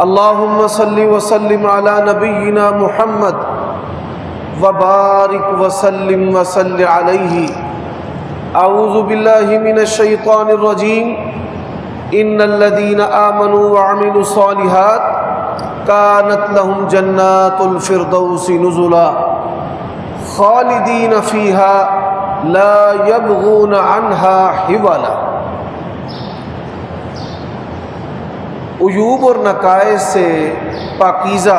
اللهم صل وسلم على نبينا محمد وبارك وسلم وصل عليه. اعوذ بالله من الشيطان الرجيم. ان الذين آمنوا وعملوا الصالحات كانت لهم جنات الفردوس نزلا خالدين فيها لا يبغون عنها حولا. عیوب اور نقائص سے پاکیزہ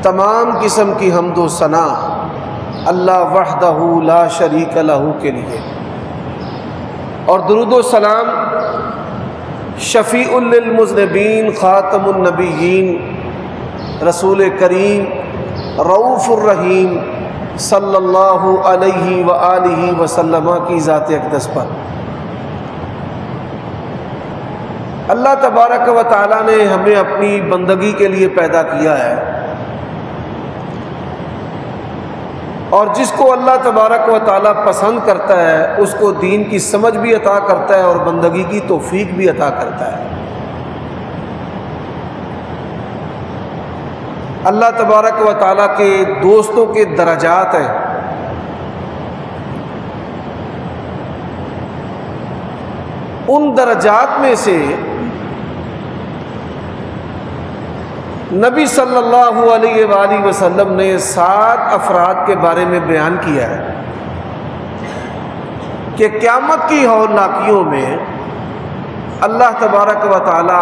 تمام قسم کی حمد و ثنا اللہ وحدہ لا شریک لہ کے لیے، اور درود و سلام شفیع للمذنبین خاتم النبیین رسول کریم رؤوف الرحیم صلی اللہ علیہ وآلہ وسلم کی ذات اقدس پر. اللہ تبارک و تعالیٰ نے ہمیں اپنی بندگی کے لیے پیدا کیا ہے، اور جس کو اللہ تبارک و تعالیٰ پسند کرتا ہے اس کو دین کی سمجھ بھی عطا کرتا ہے اور بندگی کی توفیق بھی عطا کرتا ہے. اللہ تبارک و تعالیٰ کے دوستوں کے درجات ہیں. ان درجات میں سے نبی صلی اللہ علیہ وآلہ وسلم نے 7 افراد کے بارے میں بیان کیا ہے کہ قیامت کی ہولناکیوں میں اللہ تبارک و تعالی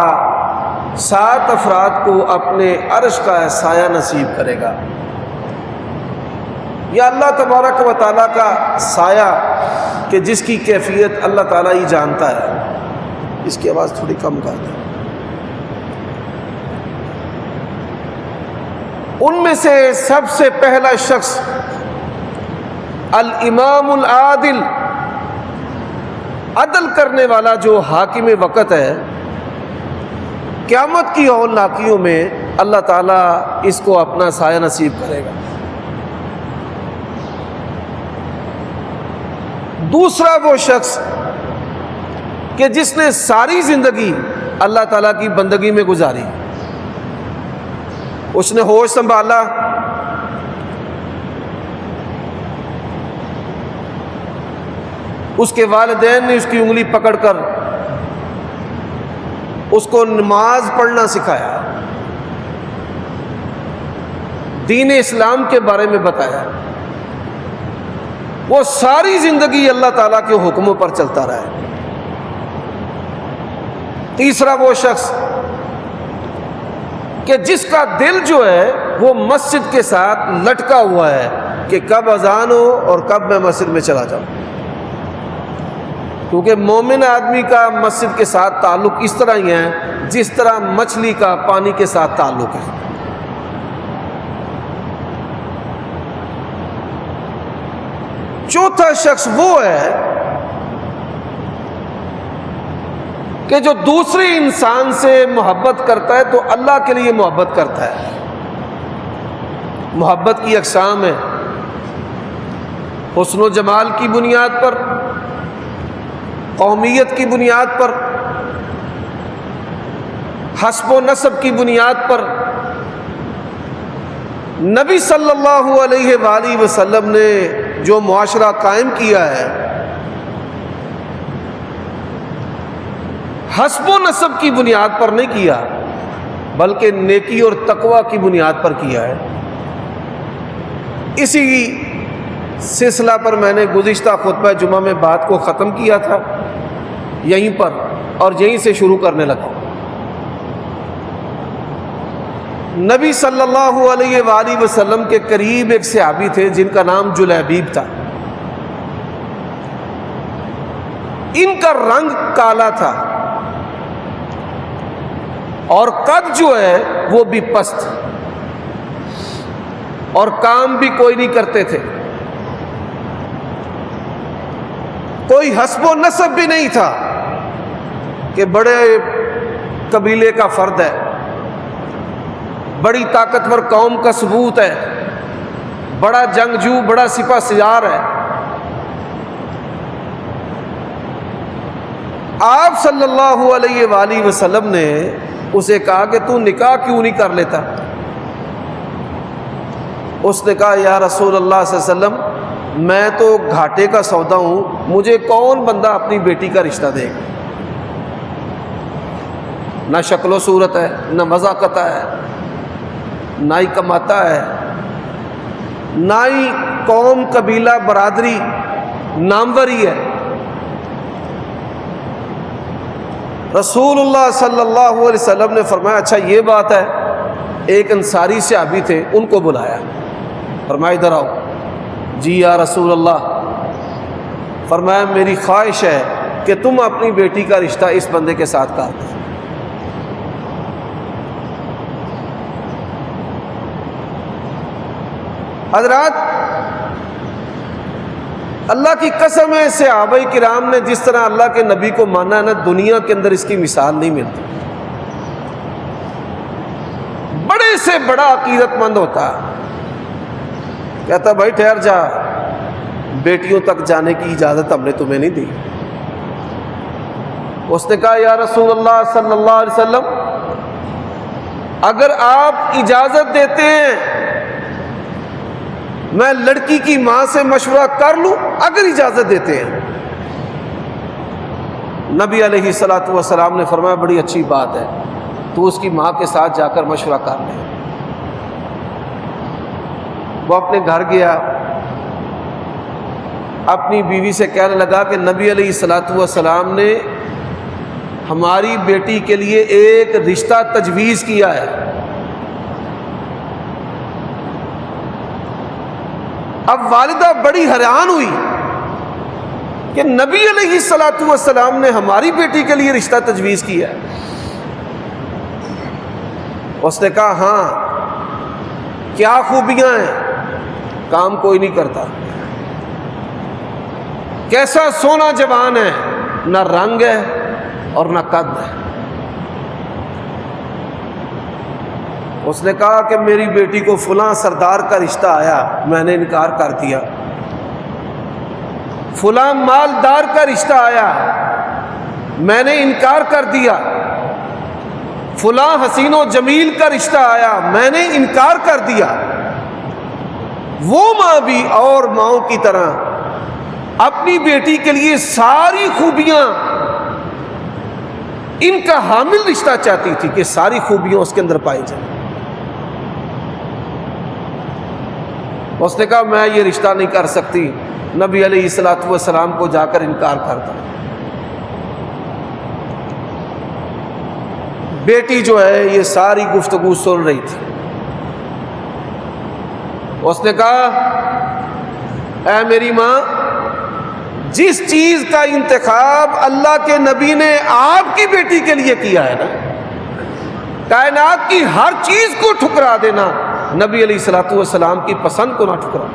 7 افراد کو اپنے عرش کا سایہ نصیب کرے گا. یا اللہ تبارک و تعالی کا سایہ کہ جس کی کیفیت اللہ تعالیٰ ہی جانتا ہے. اس کی آواز تھوڑی کم کر دیں. ان میں سے سب سے پہلا شخص الامام العادل، عدل کرنے والا جو حاکم وقت ہے. قیامت کی ہولناکیوں میں اللہ تعالیٰ اس کو اپنا سایہ نصیب کرے گا. دوسرا وہ شخص کہ جس نے ساری زندگی اللہ تعالیٰ کی بندگی میں گزاری، اس نے ہوش سنبھالا، اس کے والدین نے اس کی انگلی پکڑ کر اس کو نماز پڑھنا سکھایا، دین اسلام کے بارے میں بتایا. وہ ساری زندگی اللہ تعالیٰ کے حکموں پر چلتا رہا ہے. تیسرا وہ شخص کہ جس کا دل جو ہے وہ مسجد کے ساتھ لٹکا ہوا ہے کہ کب اذان ہو اور کب میں مسجد میں چلا جاؤں. کیونکہ مومن آدمی کا مسجد کے ساتھ تعلق اس طرح ہی ہے جس طرح مچھلی کا پانی کے ساتھ تعلق ہے. چوتھا شخص وہ ہے کہ جو دوسرے انسان سے محبت کرتا ہے تو اللہ کے لیے محبت کرتا ہے. محبت کی اقسام ہے: حسن و جمال کی بنیاد پر، قومیت کی بنیاد پر، حسب و نسب کی بنیاد پر. نبی صلی اللہ علیہ وآلہ وسلم نے جو معاشرہ قائم کیا ہے حسب و نسب کی بنیاد پر نہیں کیا، بلکہ نیکی اور تقوی کی بنیاد پر کیا ہے. اسی سلسلہ پر میں نے گزشتہ خطبہ جمعہ میں بات کو ختم کیا تھا یہیں پر، اور یہیں سے شروع کرنے لگا. نبی صلی اللہ علیہ وآلہ وسلم کے قریب ایک صحابی تھے جن کا نام جلیبیب تھا. ان کا رنگ کالا تھا اور قد جو ہے وہ بھی پست، اور کام بھی کوئی نہیں کرتے تھے. کوئی حسب و نسب بھی نہیں تھا کہ بڑے قبیلے کا فرد ہے، بڑی طاقتور قوم کا ثبوت ہے، بڑا جنگجو، بڑا سپہ سالار ہے. آپ صلی اللہ علیہ وآلہ وسلم نے اسے کہا کہ تو نکاح کیوں نہیں کر لیتا؟ اس نے کہا یا رسول اللہ صلی اللہ علیہ وسلم میں تو گھاٹے کا سودا ہوں، مجھے کون بندہ اپنی بیٹی کا رشتہ دے گا؟ نہ شکل و صورت ہے، نہ مذاقت ہے، نہ ہی کماتا ہے، نہ ہی قوم قبیلہ برادری ناموری ہے۔ رسول اللہ صلی اللہ علیہ وسلم نے فرمایا اچھا یہ بات ہے۔ ایک انصاری صحابی تھے، ان کو بلایا، فرمایا ادھر آؤ۔ جی یا رسول اللہ، فرمایا میری خواہش ہے کہ تم اپنی بیٹی کا رشتہ اس بندے کے ساتھ کر دو۔ حضرات اللہ کی قسم ہے، صحابہ کرام نے جس طرح اللہ کے نبی کو مانا ہے نا، دنیا کے اندر اس کی مثال نہیں ملتی۔ بڑے سے بڑا عقیدت مند ہوتا ہے، کہتا بھائی ٹھہر جا، بیٹیوں تک جانے کی اجازت ہم نے تمہیں نہیں دی۔ اس نے کہا یا رسول اللہ صلی اللہ علیہ وسلم اگر آپ اجازت دیتے ہیں میں لڑکی کی ماں سے مشورہ کر لوں، اگر اجازت دیتے ہیں۔ نبی علیہ الصلوۃ والسلام نے فرمایا بڑی اچھی بات ہے، تو اس کی ماں کے ساتھ جا کر مشورہ کر لے۔ وہ اپنے گھر گیا، اپنی بیوی سے کہنے لگا کہ نبی علیہ الصلوۃ والسلام نے ہماری بیٹی کے لیے ایک رشتہ تجویز کیا ہے۔ اب والدہ بڑی حیران ہوئی کہ نبی علیہ الصلوۃ والسلام نے ہماری بیٹی کے لیے رشتہ تجویز کیا ہے۔ اس نے کہا ہاں، کیا خوبیاں ہیں؟ کام کوئی نہیں کرتا، کیسا سونا جوان ہے، نہ رنگ ہے اور نہ قد ہے۔ اس نے کہا کہ میری بیٹی کو فلاں سردار کا رشتہ آیا، میں نے انکار کر دیا۔ فلاں مالدار کا رشتہ آیا، میں نے انکار کر دیا۔ فلاں حسین و جمیل کا رشتہ آیا، میں نے انکار کر دیا۔ وہ ماں بھی اور ماؤں کی طرح اپنی بیٹی کے لیے ساری خوبیاں ان کا حامل رشتہ چاہتی تھی کہ ساری خوبیاں اس کے اندر پائی جائیں۔ اس نے کہا میں یہ رشتہ نہیں کر سکتی، نبی علیہ الصلوۃ والسلام کو جا کر انکار کر دیا۔ بیٹی جو ہے یہ ساری گفتگو سن رہی تھی۔ اس نے کہا اے میری ماں، جس چیز کا انتخاب اللہ کے نبی نے آپ کی بیٹی کے لیے کیا ہے نا، کائنات کی ہر چیز کو ٹھکرا دینا، نبی علیہ الصلوۃ والسلام کی پسند کو نہ ٹھکرا۔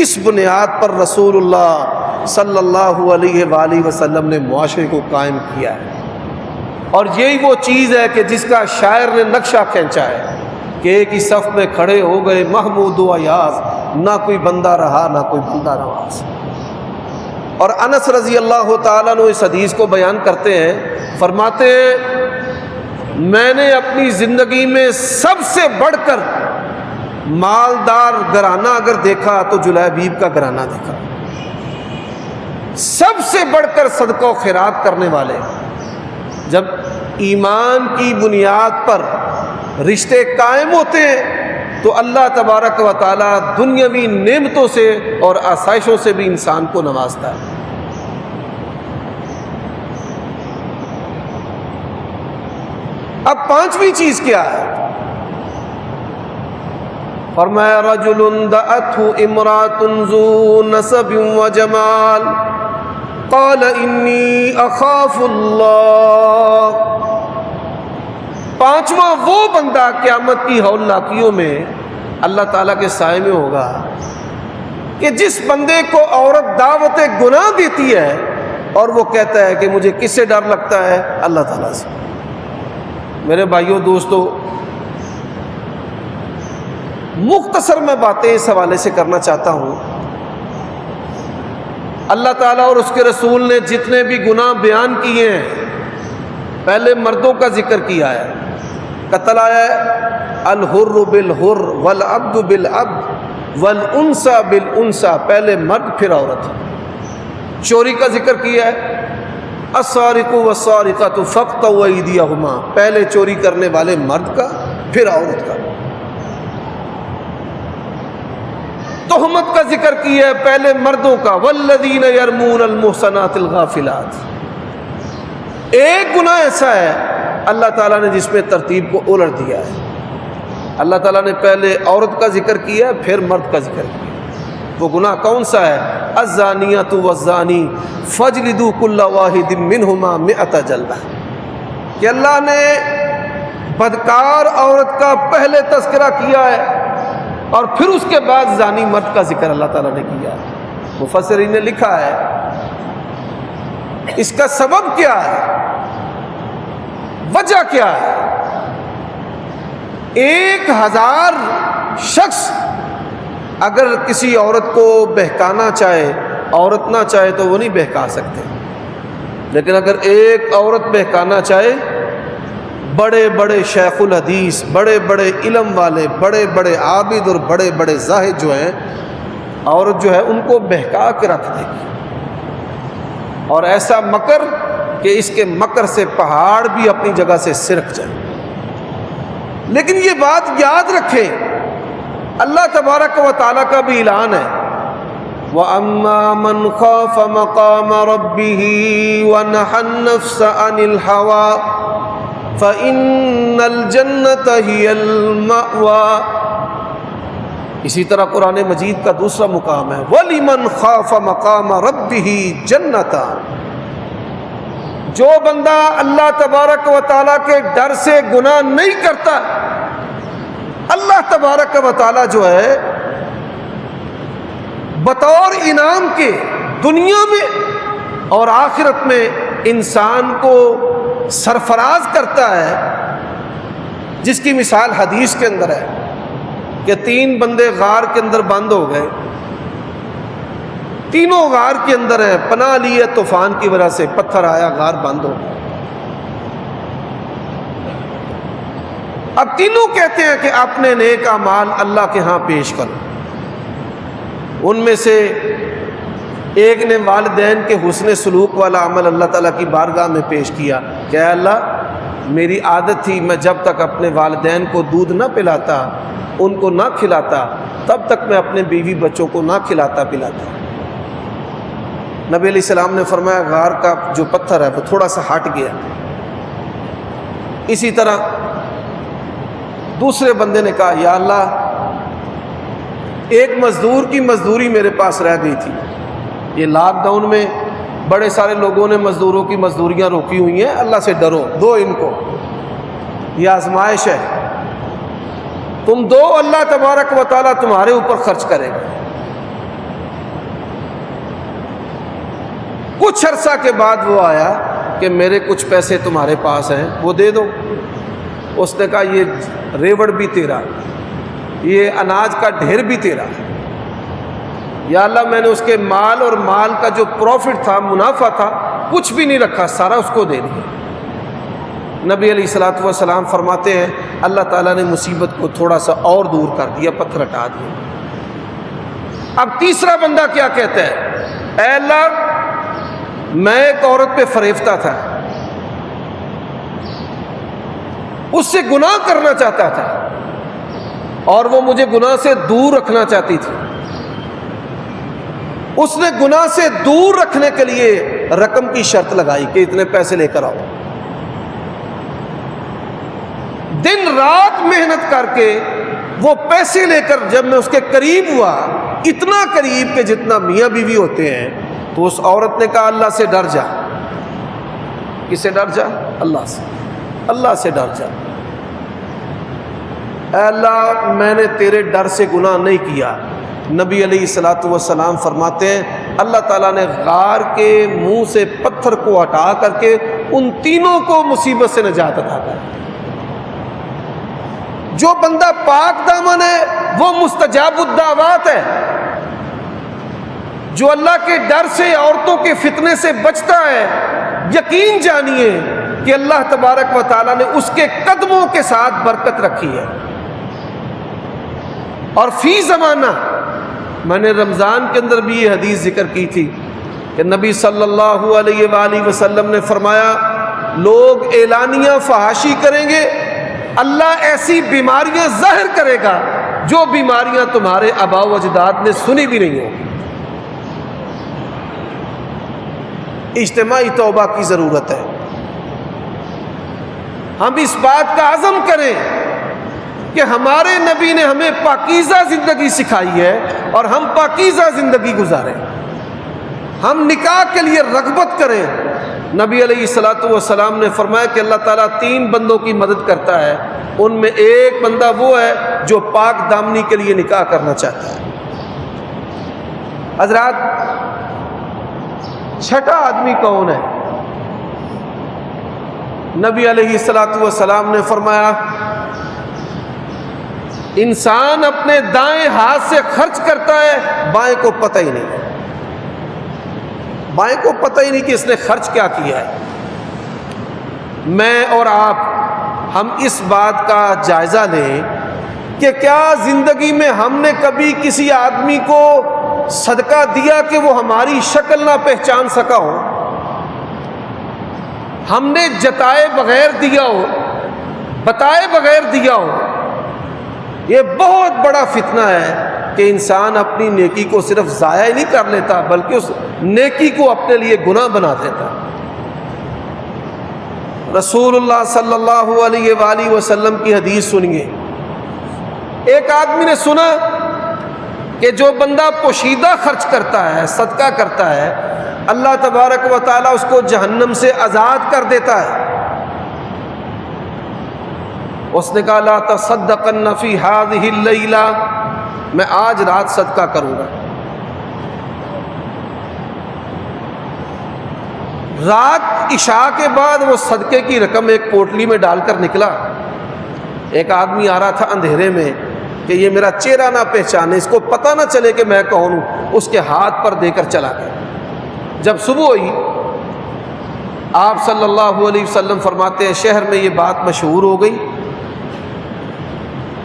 اس بنیاد پر رسول اللہ صلی اللہ علیہ وآلہ وسلم نے معاشرے کو قائم کیا ہے، اور یہی وہ چیز ہے کہ جس کا شاعر نے نقشہ کھینچا ہے کہ ایک ہی صف میں کھڑے ہو گئے محمود و ایاز، نہ کوئی بندہ رہا نہ کوئی بندہ نواز۔ اور انس رضی اللہ تعالیٰ عنہ اس حدیث کو بیان کرتے ہیں، فرماتے ہیں میں نے اپنی زندگی میں سب سے بڑھ کر مالدار گھرانہ اگر دیکھا تو جلیبیب کا گھرانہ دیکھا، سب سے بڑھ کر صدقہ و خیرات کرنے والے۔ جب ایمان کی بنیاد پر رشتے قائم ہوتے ہیں تو اللہ تبارک و تعالیٰ دنیاوی نعمتوں سے اور آسائشوں سے بھی انسان کو نوازتا ہے۔ اب پانچویں چیز کیا ہے؟ فرمایا رجل دعته امرأة ذو نسب وجمال قال انی اخاف اللہ۔ پانچواں وہ بندہ قیامت کی ہول ناکیوں میں اللہ تعالیٰ کے سائے میں ہوگا کہ جس بندے کو عورت دعوت گناہ دیتی ہے اور وہ کہتا ہے کہ مجھے کس سے ڈر لگتا ہے؟ اللہ تعالیٰ سے۔ میرے بھائیوں دوستو، مختصر میں باتیں اس حوالے سے کرنا چاہتا ہوں۔ اللہ تعالیٰ اور اس کے رسول نے جتنے بھی گناہ بیان کیے ہیں پہلے مردوں کا ذکر کیا ہے، قتل آیا ہے الحر بالحر والعبد بالعبد والانثى بالانثى، پہلے مرد پھر عورت۔ چوری کا ذکر کیا ہے السارق والسارقة فاقطعوا أيديهما، پہلے چوری کرنے والے مرد کا پھر عورت کا۔ تہمت کا ذکر کیا ہے پہلے مردوں کا والذین یرمون المحصنات الغافلات۔ ایک گناہ ایسا ہے اللہ تعالیٰ نے جس میں ترتیب کو الٹ دیا ہے، اللہ تعالیٰ نے پہلے عورت کا ذکر کیا پھر مرد کا ذکر کیا۔ وہ گناہ کون سا ہے؟ الزانیۃ والزانی فاجلدوا کل واحد منہما 100 جلدہ، کہ اللہ نے بدکار عورت کا پہلے تذکرہ کیا ہے اور پھر اس کے بعد زانی مرد کا ذکر اللہ تعالیٰ نے کیا ہے۔ مفسرین نے لکھا ہے اس کا سبب کیا ہے، وجہ کیا ہے؟ 1000 شخص اگر کسی عورت کو بہکانا چاہے، عورت نہ چاہے تو وہ نہیں بہکا سکتے، لیکن اگر ایک عورت بہکانا چاہے، بڑے بڑے شیخ الحدیث، بڑے بڑے علم والے، بڑے بڑے عابد اور بڑے بڑے زاہد جو ہیں، عورت جو ہے ان کو بہکا کے رکھ دے گی، اور ایسا مکر کہ اس کے مکر سے پہاڑ بھی اپنی جگہ سے سرک جائے۔ لیکن یہ بات یاد رکھیں، اللہ تبارک و تعالیٰ کا بھی اعلان ہے وَأَمَّا مَنْ خَافَ مَقَامَ رَبِّهِ وَنَهَى النَّفْسَ عَنِ الْهَوَىٰ فَإِنَّ الْجَنَّةَ هِيَ الْمَأْوَىٰ۔ اسی طرح قرآن مجید کا دوسرا مقام ہے وَلِمَنْ خَافَ مَقَامَ رَبِّهِ جَنَّتَانِ، جو بندہ اللہ تبارک و تعالیٰ کے ڈر سے گناہ نہیں کرتا، اللہ تبارک و تعالیٰ جو ہے بطور انعام کے دنیا میں اور آخرت میں انسان کو سرفراز کرتا ہے، جس کی مثال حدیث کے اندر ہے کہ 3 بندے غار کے اندر بند ہو گئے، تینوں غار کے اندر ہیں، پناہ لیے طوفان کی وجہ سے، پتھر آیا غار بند ہو گیا۔ اب تینوں کہتے ہیں کہ اپنے نیک اعمال اللہ کے ہاں پیش کرو۔ ان میں سے ایک نے والدین کے حسن سلوک والا عمل اللہ تعالیٰ کی بارگاہ میں پیش کیا کہ اے اللہ، میری عادت تھی میں جب تک اپنے والدین کو دودھ نہ پلاتا، ان کو نہ کھلاتا، تب تک میں اپنے بیوی بچوں کو نہ کھلاتا پلاتا۔ نبی علیہ السلام نے فرمایا غار کا جو پتھر ہے وہ تھوڑا سا ہٹ گیا۔ اسی طرح دوسرے بندے نے کہا یا اللہ، ایک مزدور کی مزدوری میرے پاس رہ گئی تھی، یہ لاک ڈاؤن میں بڑے سارے لوگوں نے مزدوروں کی مزدوریاں روکی ہوئی ہیں، اللہ سے ڈرو، دو ان کو، یہ آزمائش ہے، تم دو، اللہ تبارک و تعالیٰ تمہارے اوپر خرچ کرے گا۔ کچھ عرصہ کے بعد وہ آیا کہ میرے کچھ پیسے تمہارے پاس ہیں، وہ دے دو۔ اس نے کہا یہ ریوڑ بھی تیرا، یہ اناج کا ڈھیر بھی تیرا، یا اللہ میں نے اس کے مال اور مال کا جو پروفٹ تھا، منافع تھا، کچھ بھی نہیں رکھا، سارا اس کو دے دیا۔ نبی علیہ الصلوۃ والسلام فرماتے ہیں اللہ تعالیٰ نے مصیبت کو تھوڑا سا اور دور کر دیا، پتھر ہٹا دیا۔ اب تیسرا بندہ کیا کہتا ہے؟ اے اللہ، میں ایک عورت پہ فریفتہ تھا، اس سے گناہ کرنا چاہتا تھا اور وہ مجھے گناہ سے دور رکھنا چاہتی تھی۔ اس نے گناہ سے دور رکھنے کے لیے رقم کی شرط لگائی کہ اتنے پیسے لے کر آؤ۔ دن رات محنت کر کے وہ پیسے لے کر جب میں اس کے قریب ہوا، اتنا قریب کہ جتنا میاں بیوی ہوتے ہیں، تو اس عورت نے کہا اللہ سے ڈر جا۔ کس سے ڈر جا؟ اللہ سے، اللہ سے ڈر جا۔ اے اللہ، میں نے تیرے ڈر سے گناہ نہیں کیا۔ نبی علیہ الصلوۃ والسلام فرماتے ہیں اللہ تعالیٰ نے غار کے منہ سے پتھر کو ہٹا کر کے ان تینوں کو مصیبت سے نجات عطا کر۔ جو بندہ پاک دامن ہے وہ مستجاب الدعوات ہے، جو اللہ کے ڈر سے عورتوں کے فتنے سے بچتا ہے، یقین جانیے کہ اللہ تبارک و تعالیٰ نے اس کے قدموں کے ساتھ برکت رکھی ہے۔ اور فی زمانہ، میں نے رمضان کے اندر بھی یہ حدیث ذکر کی تھی کہ نبی صلی اللہ علیہ وآلہ وسلم نے فرمایا لوگ اعلانیہ فحاشی کریں گے، اللہ ایسی بیماریاں ظاہر کرے گا جو بیماریاں تمہارے آباء و اجداد نے سنی بھی نہیں ہوں۔ اجتماعی توبہ کی ضرورت ہے۔ ہم اس بات کا عزم کریں کہ ہمارے نبی نے ہمیں پاکیزہ زندگی سکھائی ہے اور ہم پاکیزہ زندگی گزاریں۔ ہم نکاح کے لیے رغبت کریں۔ نبی علیہ الصلوۃ والسلام نے فرمایا کہ اللہ تعالیٰ 3 بندوں کی مدد کرتا ہے، ان میں ایک بندہ وہ ہے جو پاک دامنی کے لیے نکاح کرنا چاہتا ہے۔ حضرات، چھٹا آدمی کون ہے؟ نبی علیہ الصلوۃ والسلام نے فرمایا انسان اپنے دائیں ہاتھ سے خرچ کرتا ہے، بائیں کو پتہ ہی نہیں، بائیں کو پتہ ہی نہیں کہ اس نے خرچ کیا کیا ہے۔ میں اور آپ ہم اس بات کا جائزہ لیں کہ کیا زندگی میں ہم نے کبھی کسی آدمی کو صدقہ دیا کہ وہ ہماری شکل نہ پہچان سکا ہو، ہم نے جتائے بغیر دیا ہو، بتائے بغیر دیا ہو۔ یہ بہت بڑا فتنہ ہے کہ انسان اپنی نیکی کو صرف ضائع ہی نہیں کر لیتا بلکہ اس نیکی کو اپنے لیے گناہ بنا دیتا۔ رسول اللہ صلی اللہ علیہ وآلہ وسلم کی حدیث سنیے۔ ایک آدمی نے سنا کہ جو بندہ پوشیدہ خرچ کرتا ہے، صدقہ کرتا ہے، اللہ تبارک و تعالیٰ اس کو جہنم سے آزاد کر دیتا ہے۔ اس نے کہا لا تصدقن فی ہذہ اللیلہ، میں آج رات صدقہ کروں گا۔ رات عشاء کے بعد وہ صدقے کی رقم ایک پوٹلی میں ڈال کر نکلا۔ ایک آدمی آ رہا تھا اندھیرے میں کہ یہ میرا چہرہ نہ پہچانے، اس کو پتہ نہ چلے کہ میں کون ہوں، اس کے ہاتھ پر دے کر چلا گیا۔ جب صبح ہوئی، آپ صلی اللہ علیہ وسلم فرماتے ہیں شہر میں یہ بات مشہور ہو گئی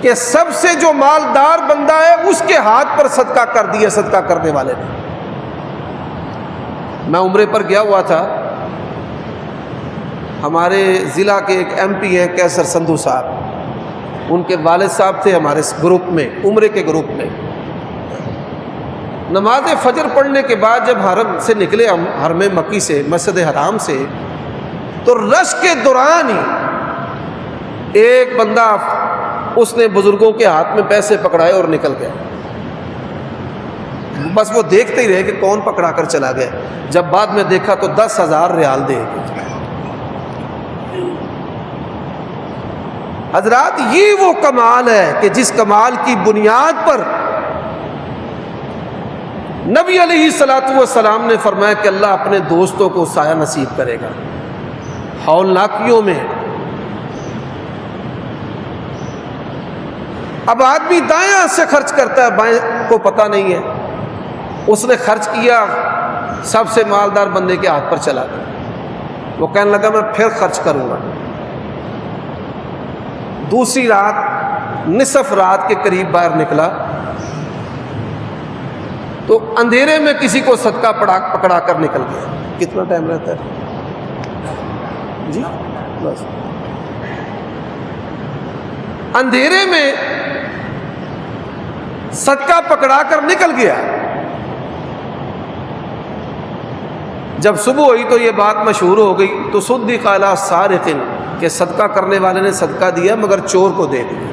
کہ سب سے جو مالدار بندہ ہے اس کے ہاتھ پر صدقہ کر دیا صدقہ کرنے والے نے۔ میں عمرے پر گیا ہوا تھا، ہمارے ضلع کے ایک ایم پی ہیں کیسر سندھو صاحب، ان کے والد صاحب تھے ہمارے گروپ میں، عمرے کے گروپ میں۔ نماز فجر پڑھنے کے بعد جب حرم سے نکلے ہم، حرم مکی سے، مسجد حرام سے، تو رش کے دوران ہی ایک بندہ اس نے بزرگوں کے ہاتھ میں پیسے پکڑائے اور نکل گیا۔ بس وہ دیکھتے ہی رہے کہ کون پکڑا کر چلا گیا۔ جب بعد میں دیکھا تو 10,000 ریال دے گئے۔ حضرات، یہ وہ کمال ہے کہ جس کمال کی بنیاد پر نبی علیہ الصلوۃ والسلام نے فرمایا کہ اللہ اپنے دوستوں کو سایہ نصیب کرے گا ہولناکیوں میں۔ اب آدمی دائیں ہاتھ سے خرچ کرتا ہے، بائیں کو پتہ نہیں ہے، اس نے خرچ کیا، سب سے مالدار بندے کے ہاتھ پر چلا گیا۔ وہ کہنے لگا میں پھر خرچ کروں گا۔ دوسری رات، نصف رات کے قریب باہر نکلا تو اندھیرے میں کسی کو صدقہ پکڑا کر نکل گیا۔ کتنا ٹائم رہتا ہے جی؟ بس اندھیرے میں صدقہ پکڑا کر نکل گیا۔ جب صبح ہوئی تو یہ بات مشہور ہو گئی، تو صدق علی سارق، کہ صدقہ کرنے والے نے صدقہ دیا مگر چور کو دے دیا۔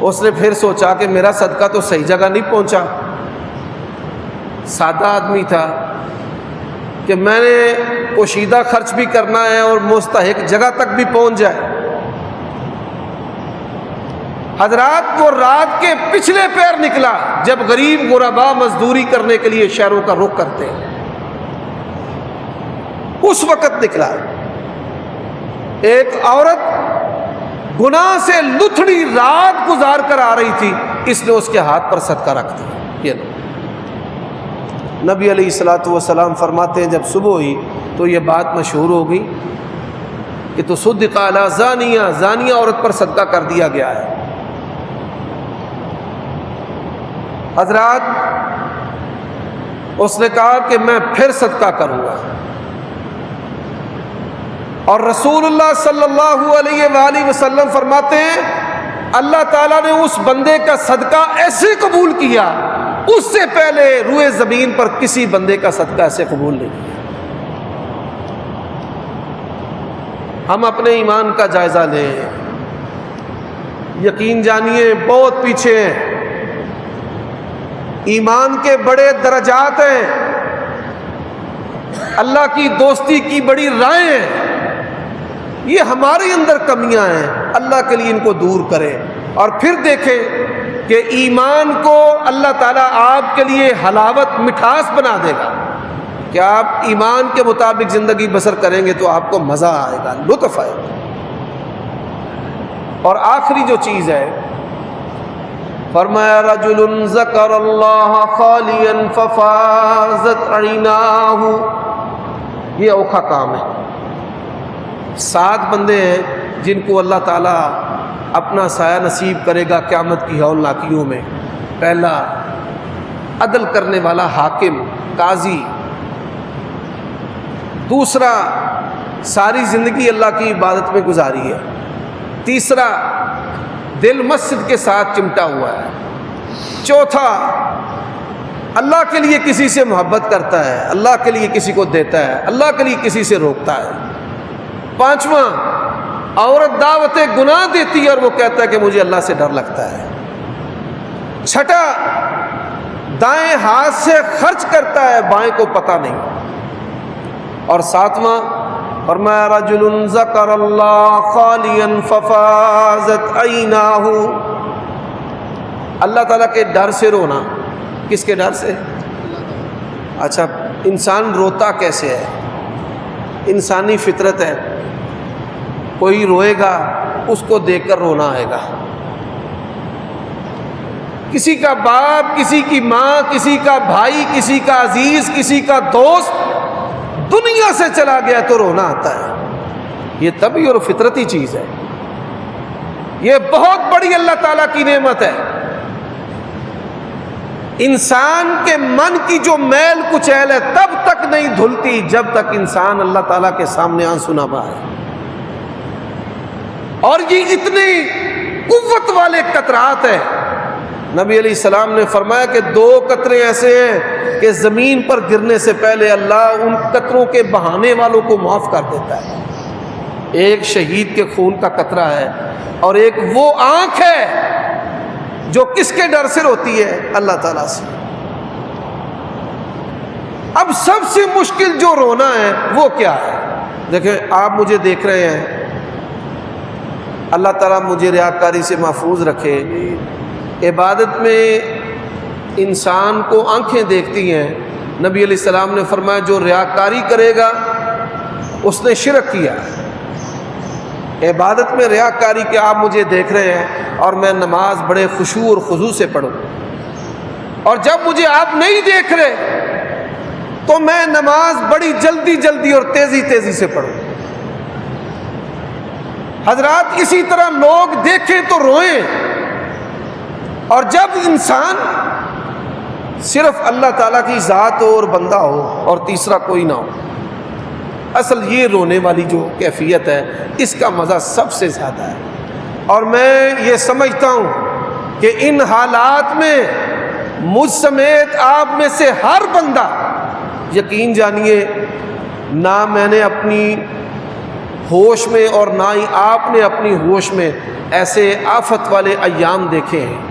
اس نے پھر سوچا کہ میرا صدقہ تو صحیح جگہ نہیں پہنچا، سادہ آدمی تھا، کہ میں نے پوشیدہ خرچ بھی کرنا ہے اور مستحق جگہ تک بھی پہنچ جائے۔ حضرات، وہ رات کے پچھلے پیر نکلا جب غریب غربا مزدوری کرنے کے لیے شہروں کا رخ کرتے ہیں، اس وقت نکلا۔ ایک عورت گناہ سے لتھڑی رات گزار کر آ رہی تھی، اس نے اس کے ہاتھ پر صدقہ رکھ دیا۔ یہ نبی علیہ الصلوۃ والسلام فرماتے ہیں جب صبح ہوئی تو یہ بات مشہور ہو گئی کہ تو صدق علی زانیہ عورت پر صدقہ کر دیا گیا ہے۔ حضرات، اس نے کہا کہ میں پھر صدقہ کروں گا، اور رسول اللہ صلی اللہ علیہ وآلہ وسلم فرماتے ہیں اللہ تعالیٰ نے اس بندے کا صدقہ ایسے قبول کیا، اس سے پہلے روئے زمین پر کسی بندے کا صدقہ ایسے قبول نہیں کیا۔ ہم اپنے ایمان کا جائزہ لیں، یقین جانیے بہت پیچھے ہیں، ایمان کے بڑے درجات ہیں، اللہ کی دوستی کی بڑی راہیں ہیں، یہ ہمارے اندر کمیاں ہیں، اللہ کے لیے ان کو دور کریں، اور پھر دیکھیں کہ ایمان کو اللہ تعالیٰ آپ کے لیے حلاوت مٹھاس بنا دے گا کہ آپ ایمان کے مطابق زندگی بسر کریں گے تو آپ کو مزہ آئے گا، لطف آئے گا۔ اور آخری جو چیز ہے، فرمایا رجل ذکر اللہ خالیا ففاضت عیناہ، یہ اوکھا کام ہے۔ 7 بندے ہیں جن کو اللہ تعالیٰ اپنا سایہ نصیب کرے گا قیامت کی ہولناکیوں میں۔ پہلا، عدل کرنے والا حاکم، قاضی۔ دوسرا، ساری زندگی اللہ کی عبادت میں گزاری ہے۔ تیسرا، دل مسجد کے ساتھ چمٹا ہوا ہے۔ چوتھا، اللہ کے لیے کسی سے محبت کرتا ہے، اللہ کے لیے کسی کو دیتا ہے، اللہ کے لیے کسی سے روکتا ہے۔ پانچواں، عورت دعوت گناہ دیتی ہے اور وہ کہتا ہے کہ مجھے اللہ سے ڈر لگتا ہے۔ چھٹا، دائیں ہاتھ سے خرچ کرتا ہے، بائیں کو پتہ نہیں۔ اور ساتواں فرمایا رجل ذکر اللہ خالیا ففاضت عیناہ، اللہ تعالیٰ کے ڈر سے رونا۔ کس کے ڈر سے؟ اچھا، انسان روتا کیسے ہے؟ انسانی فطرت ہے، کوئی روئے گا اس کو دیکھ کر رونا آئے گا۔ کسی کا باپ، کسی کی ماں، کسی کا بھائی، کسی کا عزیز، کسی کا دوست دنیا سے چلا گیا تو رونا آتا ہے۔ یہ طبعی اور فطرتی چیز ہے، یہ بہت بڑی اللہ تعالیٰ کی نعمت ہے۔ انسان کے من کی جو میل کچیل ہے تب تک نہیں دھلتی جب تک انسان اللہ تعالیٰ کے سامنے آنسو نہ بہائے۔ اور یہ اتنی قوت والے قطرات ہیں، نبی علیہ السلام نے فرمایا کہ 2 قطرے ایسے ہیں کہ زمین پر گرنے سے پہلے اللہ ان قطروں کے بہانے والوں کو معاف کر دیتا ہے۔ ایک شہید کے خون کا قطرہ ہے، اور ایک وہ آنکھ ہے جو کس کے ڈر سے روتی ہے؟ اللہ تعالیٰ سے۔ اب سب سے مشکل جو رونا ہے وہ کیا ہے؟ دیکھیں، آپ مجھے دیکھ رہے ہیں، اللہ تعالیٰ مجھے ریاکاری سے محفوظ رکھے۔ عبادت میں انسان کو آنکھیں دیکھتی ہیں، نبی علیہ السلام نے فرمایا جو ریاکاری کرے گا اس نے شرک کیا۔ عبادت میں ریاکاری کہ آپ مجھے دیکھ رہے ہیں اور میں نماز بڑے خشوع اور خضوع سے پڑھوں، اور جب مجھے آپ نہیں دیکھ رہے تو میں نماز بڑی جلدی جلدی اور تیزی تیزی سے پڑھوں۔ حضرات، اسی طرح لوگ دیکھیں تو روئیں، اور جب انسان صرف اللہ تعالیٰ کی ذات ہو اور بندہ ہو اور تیسرا کوئی نہ ہو، اصل یہ رونے والی جو کیفیت ہے اس کا مزہ سب سے زیادہ ہے۔ اور میں یہ سمجھتا ہوں کہ ان حالات میں مجھ سمیت آپ میں سے ہر بندہ، یقین جانیے، نہ میں نے اپنی ہوش میں اور نہ ہی آپ نے اپنی ہوش میں ایسے آفت والے ایام دیکھے ہیں۔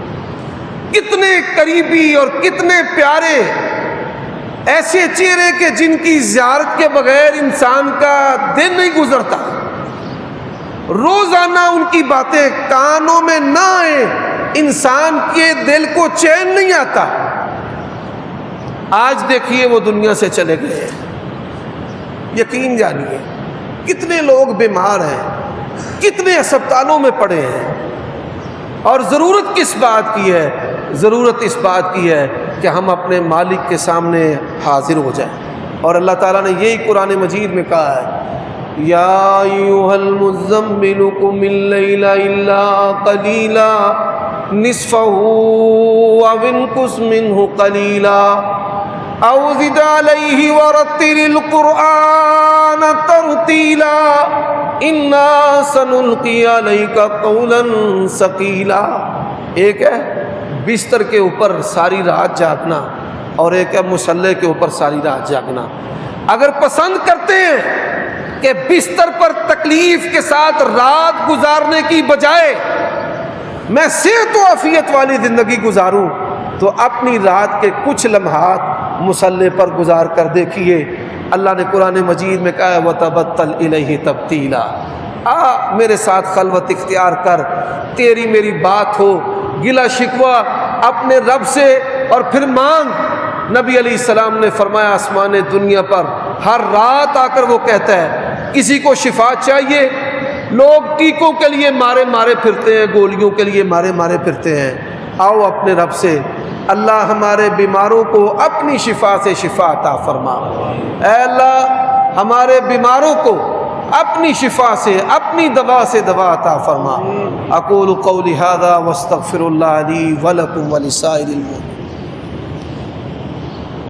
کتنے قریبی اور کتنے پیارے ایسے چہرے کہ جن کی زیارت کے بغیر انسان کا دن نہیں گزرتا، روزانہ ان کی باتیں کانوں میں نہ آئیں انسان کے دل کو چین نہیں آتا۔ آج دیکھیے وہ دنیا سے چلے گئے ہیں۔ یقین جانیے کتنے لوگ بیمار ہیں، کتنے اسپتالوں میں پڑے ہیں، اور ضرورت کس بات کی ہے؟ ضرورت اس بات کی ہے کہ ہم اپنے مالک کے سامنے حاضر ہو جائیں۔ اور اللہ تعالیٰ نے یہی قرآن مجید میں کہا ہے یا ایھا المزمل قم اللیل الا قلیلا نصفہ او انقص منہ قلیلا او زد علیہ ورتل القرآن ترتیلا انا سنلقی علیک قولا ثقیلا۔ ایک ہے بستر کے اوپر ساری رات جاگنا اور ایک ہے مصلی کے اوپر ساری رات جاگنا۔ اگر پسند کرتے ہیں کہ بستر پر تکلیف کے ساتھ رات گزارنے کی بجائے میں صحت و عافیت والی زندگی گزاروں تو اپنی رات کے کچھ لمحات مصلی پر گزار کر دیکھیے۔ اللہ نے قرآن مجید میں کہا ہے وَتَبَتَّلْ إِلَيْهِ تَبْتِيلًا، میرے ساتھ خلوت اختیار کر، تیری میری بات ہو، گلا شکوہ اپنے رب سے اور پھر مانگ۔ نبی علیہ السلام نے فرمایا آسمان دنیا پر ہر رات آ کر وہ کہتا ہے کسی کو شفا چاہیے، لوگ ٹیکوں کے لیے مارے مارے پھرتے ہیں، گولیوں کے لیے مارے مارے پھرتے ہیں، آؤ اپنے رب سے اللہ ہمارے بیماروں کو اپنی شفا سے شفا عطا فرما۔ اے اللہ ہمارے بیماروں کو اپنی شفا سے اپنی دوا سے دوا عطا فرما۔ اقول قولی ھذا واستغفر اللہ لی ولکم ولسائر المؤمنین۔